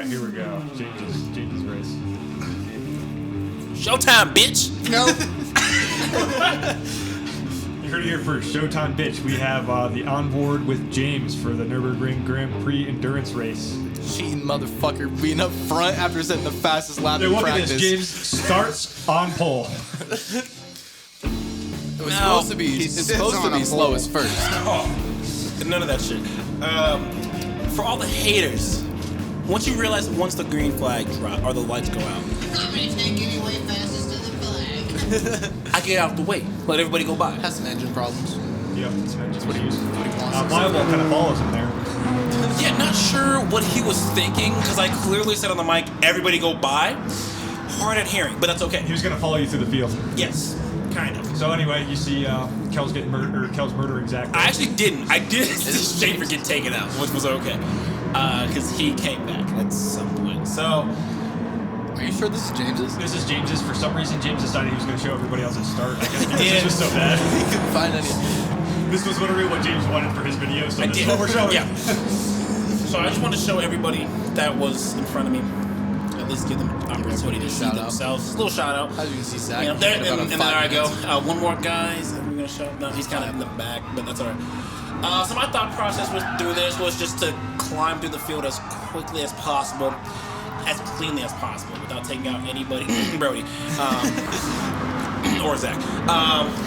right, here we go. James's race. Showtime, bitch. No. You heard it here first. Showtime, bitch. We have the onboard with James for the Nurburgring Grand Prix endurance race. Cheating motherfucker being up front after setting the fastest lap Hey, in look practice. at this. James starts on pole. It was supposed to be. It's supposed to be slowest first. Oh, none of that shit. For all the haters, once you realize once the green flag drop or the lights go out, I get out the way, let everybody go by. Has some engine problems. Yep, that's what he uses. What he wants. Bible kind of follows him there. Yeah, not sure what he was thinking because I clearly said on the mic, everybody go by. Hard at hearing, but that's okay. He was going to follow you through the field. Yes, kind of. So anyway, you see Kel's getting murdered, or Kel's murdering Zach. I actually didn't. I did see Schaefer get taken out, which was okay. Because he came back at some point. So, Are you sure this is James's? This is James's. For some reason, James decided he was going to show everybody else his start. I guess because it's just so bad. He couldn't find any. This was literally what James wanted for his video, so I this did. is what we're showing. Yeah. So I just wanted to show everybody that was in front of me. At least give them an opportunity to see Shout out. themselves. A little shout out. As you can see, Zach. You know, there, about and then 5 there I go. minutes. One more guys. We're gonna show. No, he's kind of in the back, but that's alright. So my thought process was through this was just to climb through the field as quickly as possible, as cleanly as possible, without taking out anybody, Brody, or Zach.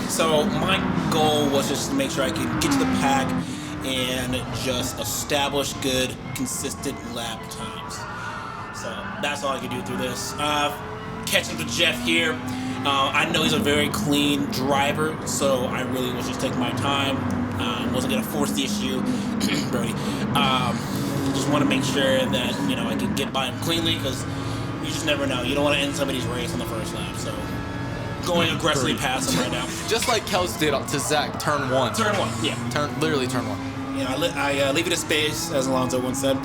So my goal was just to make sure I could get to the pack and just establish good, consistent lap times. So that's all I could do through this. Catching up to Jeff here. I know he's a very clean driver, so I really was just taking my time. Wasn't gonna force the issue, Brody. Just want to make sure that I can get by him cleanly because you just never know. You don't want to end somebody's race on the first lap. So going aggressively past him right now. Just like Kels did to Zach, turn 1. Turn 1, yeah. Literally turn 1. I leave it a space, as Alonso once said.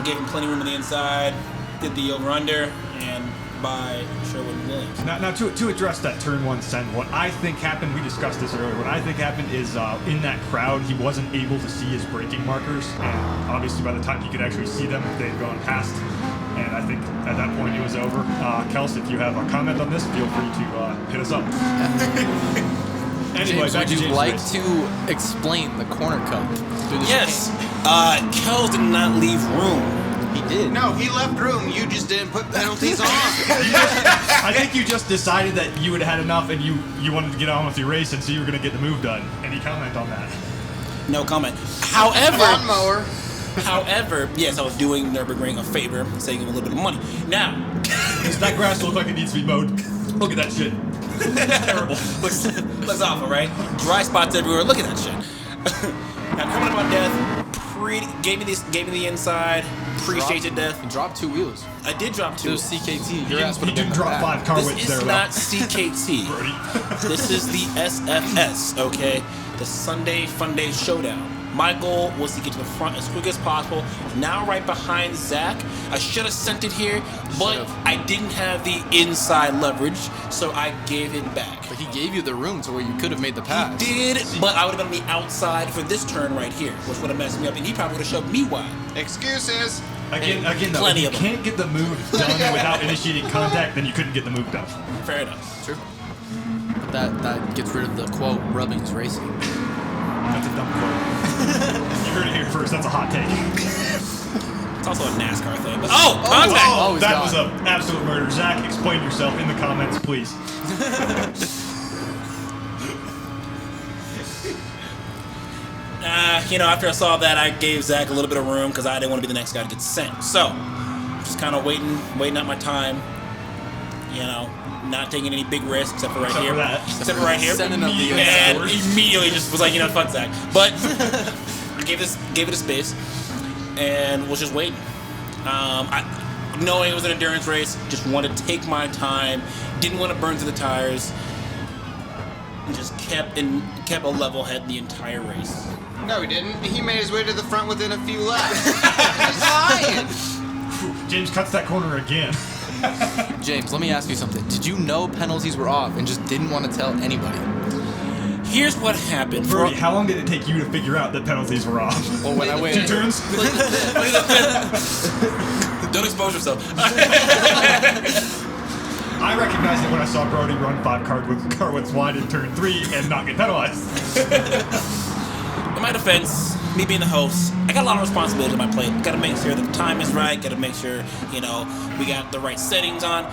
Gave him plenty of room on the inside, did the over-under, and by Sherwood Williams. Now to address that turn 1 send, what I think happened, we discussed this earlier, what I think happened is in that crowd, he wasn't able to see his braking markers, and obviously by the time he could actually see them, they'd gone past, and I think at that point it was over. Kels, if you have a comment on this, feel free to hit us up. Anyway, James, would you like to explain the corner cut? Yes. Kels did not leave room. He did. No, he left room. You just didn't put penalties on. I think you just decided that you had had enough and you wanted to get on with your race, and so you were going to get the move done. Any comment on that? No comment. However, Lawnmower. yes, I was doing Nurburgring a favor, saving him a little bit of money. Now, Does that grass look like it needs to be mowed? Look at that shit. Terrible. looks awful, right? Dry spots everywhere. Look at that shit. Now coming up on death, gave me the inside. Appreciate the death. You dropped 2 wheels. I did drop 2. It was CKT. You didn't drop 5 car This widths is there, not though. CKT. This is the SFS, okay? The Funday Showdown. My goal was to get to the front as quick as possible. Now right behind Zach. I should have sent it here, but I didn't have the inside leverage, so I gave it back. But he gave you the room to where you could have made the pass. He did, but I would have been on the outside for this turn right here, which would have messed me up, and he probably would have shoved me wide. Excuses. Again, though, Plenty if you of them. can't get the move done without initiating contact, then you couldn't get the move done. Fair enough. True. But that gets rid of the quote, rubbing is racing. That's a dumb quote. You heard it here first. That's a hot take. It's also a NASCAR thing. But contact! Oh, that was an absolute murder. Zach, explain yourself in the comments, please. After I saw that, I gave Zach a little bit of room because I didn't want to be the next guy to get sent. So, just kind of waiting out my time. Not taking any big risks except for right here. Except for right here. Sending up the and immediately just was like, fuck Zach. But I gave it a space and was just waiting. Knowing it was an endurance race, just wanted to take my time. Didn't want to burn through the tires. And just kept a level head the entire race. No, he didn't. He made his way to the front within a few laps. He's lying. James cuts that corner again. James, let me ask you something. Did you know penalties were off and just didn't want to tell anybody? Here's what happened. Brody, how long did it take you to figure out that penalties were off? Well, when I 2 waited, turns? Don't expose yourself. I recognized it when I saw Brody run 5 car widths wide in turn 3 and not get penalized. In my defense, me being the host, I got a lot of responsibility in my plate. Gotta make sure the time is right, gotta make sure, we got the right settings on.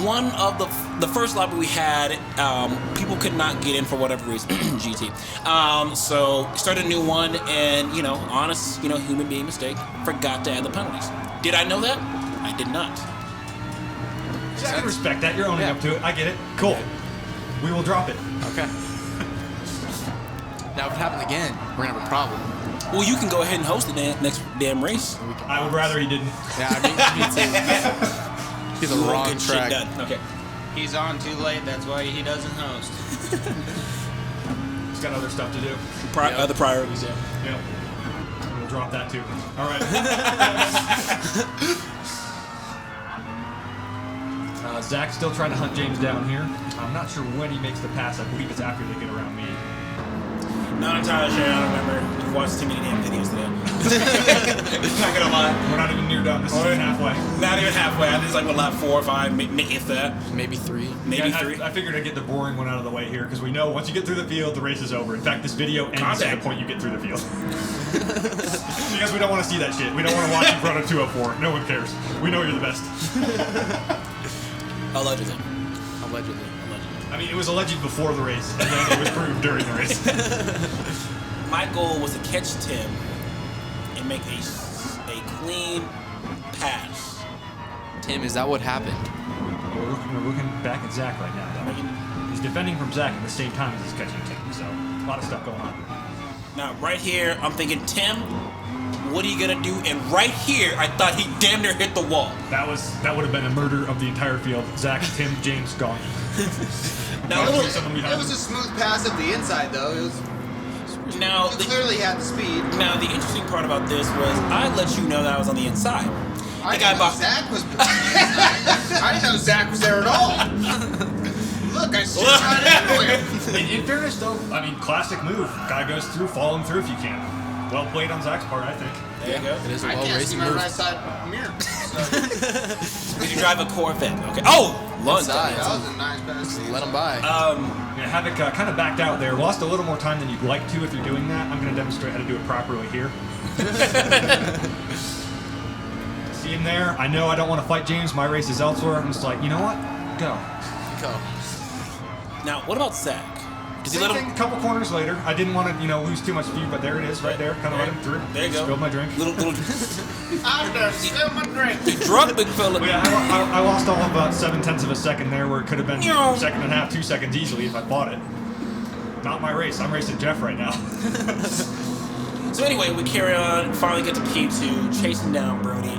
One of the first lobby we had, people could not get in for whatever reason, GT. So started a new one, and honest, human being mistake, forgot to add the penalties. Did I know that? I did not. I can respect that. You're owning up to it. I get it. Cool. We will drop it. okay. Now, if it happened again, we're gonna have a problem. Well, you can go ahead and host the next damn race. I would rather he didn't. Yeah, me too. He's on the wrong Get shit track. done. Okay. He's on too late. That's why he doesn't host. He's got other stuff to do. Other priorities, yeah. Yep. We'll drop that too. All right. Zach's still trying to hunt James down here. I'm not sure when he makes the pass. I believe it's after they get around me. Not entirely sure. I don't remember. I've watched too many damn videos today. Not gonna lie. We're not even near done. This is even halfway. Not even halfway. I think it's like lap 4 or 5, maybe if that. Maybe 3. Maybe Yeah, 3. I figured I'd get the boring one out of the way here because we know once you get through the field, the race is over. In fact, this video ends at Contact. the point you get through the field. Because we don't want to see that shit. We don't want to watch you run a 204. No one cares. We know you're the best. Allegedly. Allegedly. I mean, it was alleged before the race, and then it was proved during the race. My goal was to catch Tim and make a clean pass. Tim, is that what happened? We're looking back at Zach right now, though. He's defending from Zach at the same time as he's catching Tim, so a lot of stuff going on. Now, right here, I'm thinking, Tim, what are you gonna do? And right here, I thought he damn near hit the wall. That would have been a murder of the entire field. Zach, Tim, James, gone. Now, It It was a smooth pass at the inside, though. It was. now, You clearly had the speed. now, the interesting part about this was I let you know that I was on the inside. I The guy didn't know bought- Zach was. I didn't know Zach was there at all. Look, I just got everywhere. In fairness, though, I mean, classic move. Guy goes through, follow him through if you can. Well played on Zach's part, I think. There you go. It is a I well can't see racing my move. right side mirror. So, Did you drive a Corvette? Okay. Oh! Lunge. Inside. that was a nice pass. Just let him by. Yeah, Havoc kind of backed out there. Lost a little more time than you'd like to if you're doing that. I'm going to demonstrate how to do it properly here. See him there? I know I don't want to fight James. My race is elsewhere. I'm just like, you know what? Go. Go. Now, what about Zach? Does he Same let thing, him? a couple corners later. I didn't want to, lose too much speed, but there it is, right there. Kind of let him through. There you go. Spilled my drink. Little. I'm gonna spill my drink. You drunk, big fella. Well, yeah, I lost all of about 0.7 of a second there, where it could have been Yo. second and a half, 2 seconds easily if I fought it. Not my race. I'm racing Jeff right now. So anyway, we carry on, finally get to P2, chasing down Brody.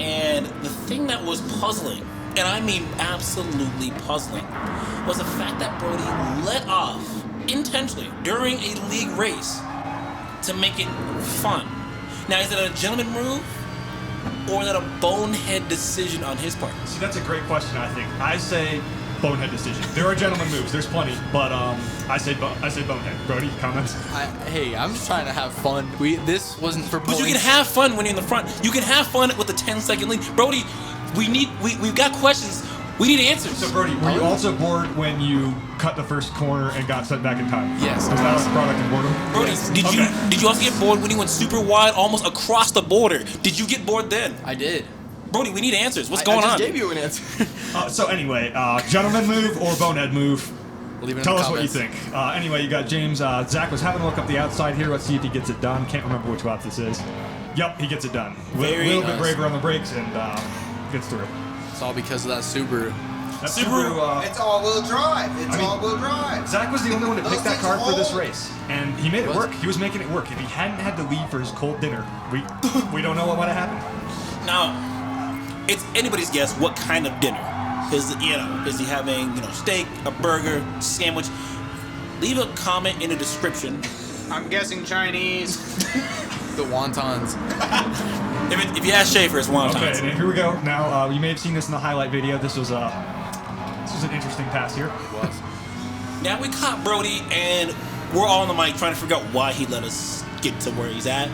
And the thing that was puzzling, and I mean absolutely puzzling, was the fact that Brody let off intentionally during a league race to make it fun. Now, is it a gentleman move, or is it a bonehead decision on his part? See, that's a great question, I think. I say bonehead decision. There are gentleman moves. There's plenty, but I say bonehead. Brody, comments? Hey, I'm just trying to have fun. This wasn't for But points. you can have fun when you're in the front. You can have fun with the 10-second lead. Brody, we've got questions. We need answers. So, Brody, were you also bored when you cut the first corner and got set back in time? Yes, Was I that was. a product of boredom? Brody, did you also get bored when you went super wide, almost across the border? Did you get bored then? I did. Brody, we need answers. What's I going just on? gave you an answer. So anyway, gentleman move or bonehead move? Leave it in Tell the us what you comments. think. Anyway, you got James. Zach was having a look up the outside here. Let's see if he gets it done. Can't remember which lap this is. Yep, he gets it done. A Very little bit nice. braver on the brakes and gets through. It's all because of that Subaru. That Subaru, It's all-wheel drive. It's I mean- all-wheel drive. Zach was the only one to pick Those that things car for this hold. race, and he made it Was work. He was making it work. If he hadn't had to leave for his cold dinner, we don't know what would have happened. Now, it's anybody's guess what kind of dinner. Is he having steak, a burger, sandwich? Leave a comment in the description. I'm guessing Chinese. The wontons. If you ask Schaefer, it's wontons. Okay, and here we go. Now, you may have seen this in the highlight video. This was an interesting pass here. It was. Now we caught Brody, and we're all on the mic trying to figure out why he let us get to where he's at.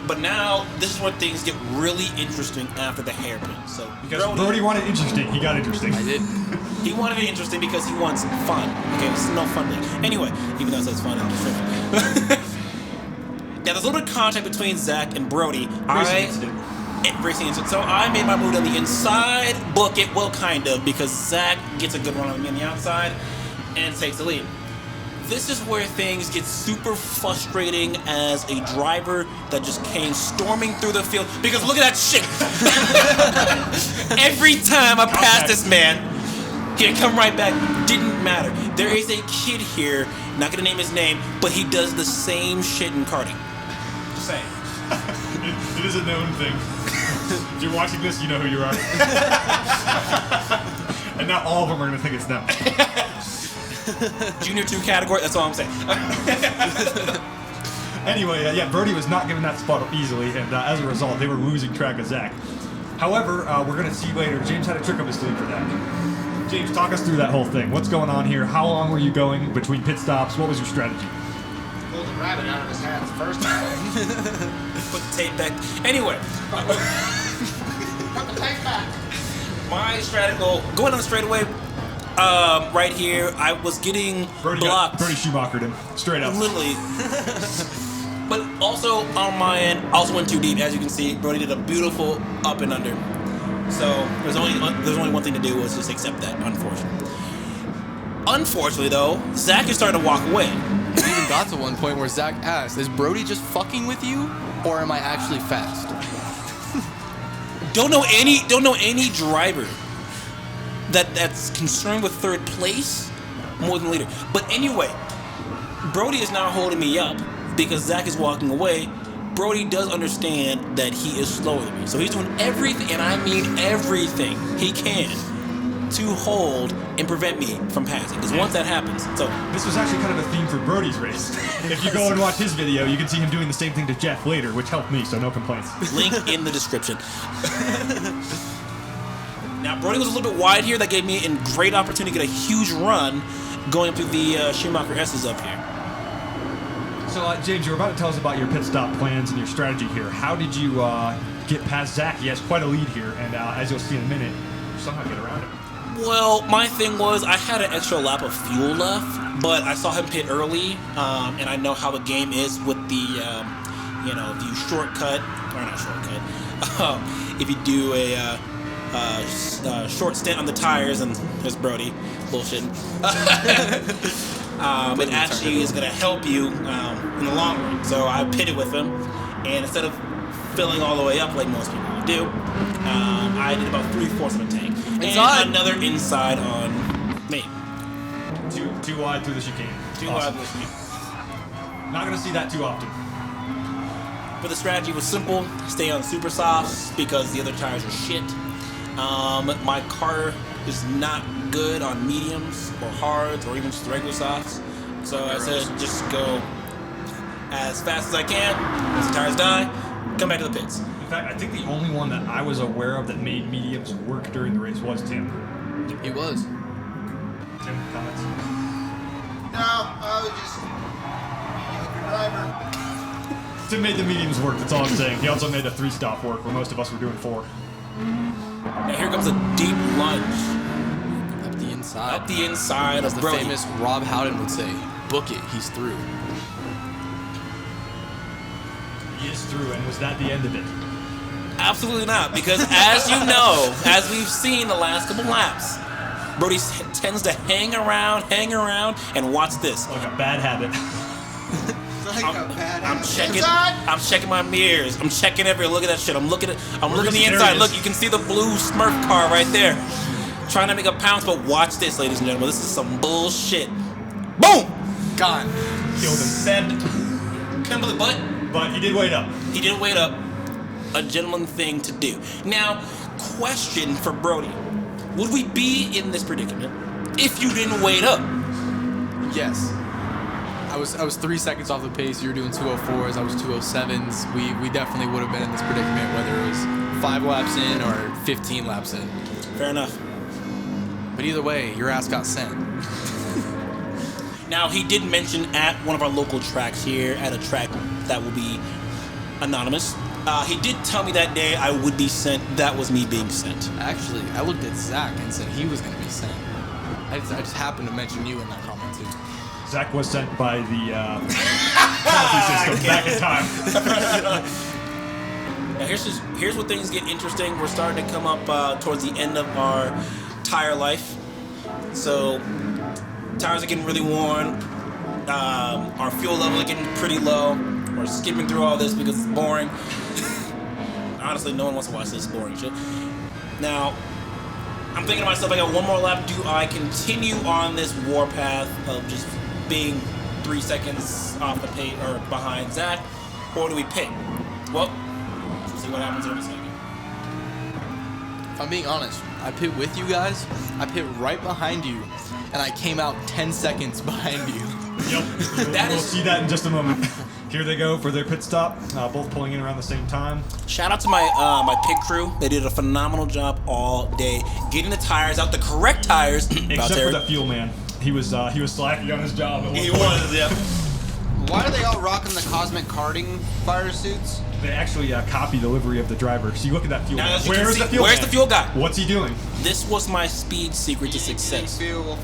But now, this is where things get really interesting after the hairpin. So Because Brody wanted interesting, he got interesting. I did. He wanted it interesting because he wants fun. Okay, this is no fun thing. Anyway, even though it says fun, I'm just tripping. Now, there's a little bit of contact between Zach and Brody. Racing incident. So I made my move on the inside, book it, well, kind of, because Zach gets a good run on me on the outside and takes the lead. This is where things get super frustrating as a driver that just came storming through the field. Because look at that shit! Every time I pass this man, he'd come right back. Didn't matter. There is a kid here, not gonna name his name, but he does the same shit in karting. Just saying. It is a known thing. If you're watching this, you know who you are. And not all of them are going to think it's them. Junior 2 category, that's all I'm saying. Anyway, yeah, Brody was not given that spot easily, and as a result, they were losing track of Zach. However, we're going to see later, James had a trick up his sleeve for that. James, talk us through that whole thing. What's going on here? How long were you going between pit stops? What was your strategy? Pulled the rabbit out of his hat the first time. Put the tape back. Anyway. Put the tape back. My strategy, going on the straightaway, right here, I was getting blocked. Brody Schumachered him, straight up. Literally. But also on my end, also went too deep. As you can see, Brody did a beautiful up and under. So there's only one thing to do, was just accept that, unfortunately. Unfortunately, though, Zach is starting to walk away. We even got to one point where Zach asked, "Is Brody just fucking with you, or am I actually fast?" Don't know any driver that's concerned with third place more than leader. But anyway, Brody is now holding me up because Zach is walking away. Brody does understand that he is slower than me, so he's doing everything, and I mean everything he can, to hold and prevent me from passing. Because once that happens, so this was actually kind of a theme for Brody's race. If you go and watch his video, you can see him doing the same thing to Jeff later, which helped me, so no complaints. Link in the description. Now, Brody was a little bit wide here. That gave me a great opportunity to get a huge run going through the Schumacher S's up here. So, James, you were about to tell us about your pit stop plans and your strategy here. How did you get past Zach? He has quite a lead here, and as you'll see in a minute, somehow get around him. Well, my thing was I had an extra lap of fuel left, but I saw him pit early, and I know how the game is with the, if you shortcut, or not shortcut, if you do a short stint on the tires, and there's Brody bullshitting, it actually is going to help you in the long run. So I pitted with him, and instead of filling all the way up like most people would do, I did about 3/4 of a tank. Inside. And another inside on me. Too wide through the chicane. Too wide through the chicane. Not going to see that too often. But the strategy was simple. Stay on super softs because the other tires are shit. My car is not good on mediums or hards or even just regular softs. So I said just go as fast as I can. Once the tires die, come back to the pits. In fact, I think the only one that I was aware of that made mediums work during the race was Tim. He was. Tim, comments? No, I was just a driver. Tim made the mediums work, that's all I'm saying. He also made a 3-stop work where most of us were doing 4. Now here comes a deep lunge. Up the inside. Up the inside As of the Brody. famous Rob Howden would say, "Book it, he's through." He is through, and was that the end of it? Absolutely not, because as you know, as we've seen the last couple laps, Brody tends to hang around, and watch this. Like a bad habit. I'm checking my mirrors. I'm checking look at that shit. I'm looking the There inside. he is. Look, you can see the blue Smurf car right there. Trying to make a pounce, but watch this, ladies and gentlemen. This is some bullshit. Boom! Gone. Killed him. Said, come to the butt. But he did wait up. He didn't wait up. A gentleman thing to do. Now, question for Brody. Would we be in this predicament if you didn't wait up? Yes. I was 3 seconds off the pace. You were doing 204s. I was 207s. We definitely would have been in this predicament, whether it was 5 laps in or 15 laps in. Fair enough. But either way, your ass got sent. Now, he did mention at one of our local tracks here, at a track that will be anonymous, he did tell me that day I would be sent. That was me being sent. Actually, I looked at Zach and said he was going to be sent. I just happened to mention you in that comment, too. Zach was sent by the penalty system back in time. Now, here's where things get interesting. We're starting to come up towards the end of our tire life. So, tires are getting really worn. Our fuel level is getting pretty low. We're skipping through all this because it's boring. Honestly, no one wants to watch this boring shit. Now, I'm thinking to myself, I got one more lap. Do I continue on this warpath of just being 3 seconds off the pace or behind Zach, or do we pit? Well, we'll see what happens here in a second. If I'm being honest, I pit with you guys. I pit right behind you, and I came out 10 seconds behind you. Yep. We'll see that in just a moment. Here they go for their pit stop, both pulling in around the same time. Shout out to my my pit crew. They did a phenomenal job all day getting the tires out, the correct tires. Except for the fuel man. He was slacking on his job. At one He point. was, yeah. Why are they all rocking the cosmic karting fire suits? They actually copy the livery of the driver. So you look at that fuel Now, man. as you can Where's see, the fuel where's man? the fuel guy? What's he doing? This was my speed secret to success. Fuel.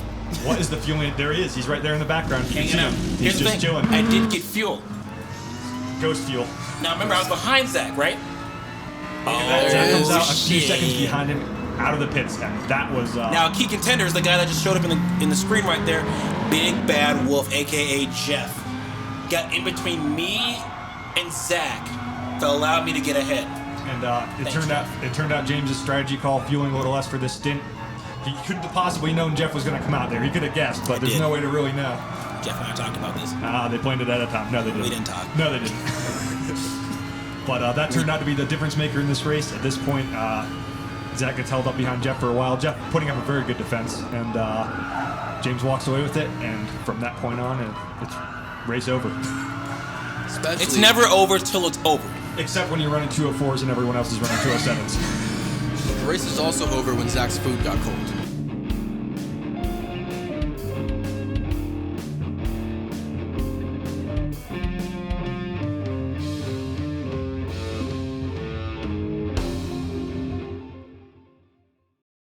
What is the fuel man? There he is. He's right there in the background. You can see Hanging out. him. Here's He's the just thing. chilling. I did get fuel. Ghost fuel. Now remember, I was behind Zach, right? Zach comes out a few shit. seconds behind him, out of the pits, and that was. Now, key contender is the guy that just showed up in the screen right there, Big Bad Wolf, aka Jeff, got in between me and Zach to allow me to get ahead. And it turned out James's strategy call, fueling a little less for this stint. He couldn't have possibly known Jeff was going to come out there. He could have guessed, but there's did. no way to really know. Jeff and I talked about this. They planned it at a time. No, they didn't. We didn't talk. No, they didn't. But that turned out to be the difference maker in this race. At this point, Zach gets held up behind Jeff for a while. Jeff putting up a very good defense, and James walks away with it. And from that point on, it's race over. It's never over till it's over. Except when you're running 204s and everyone else is running 207s. The race is also over when Zach's food got cold.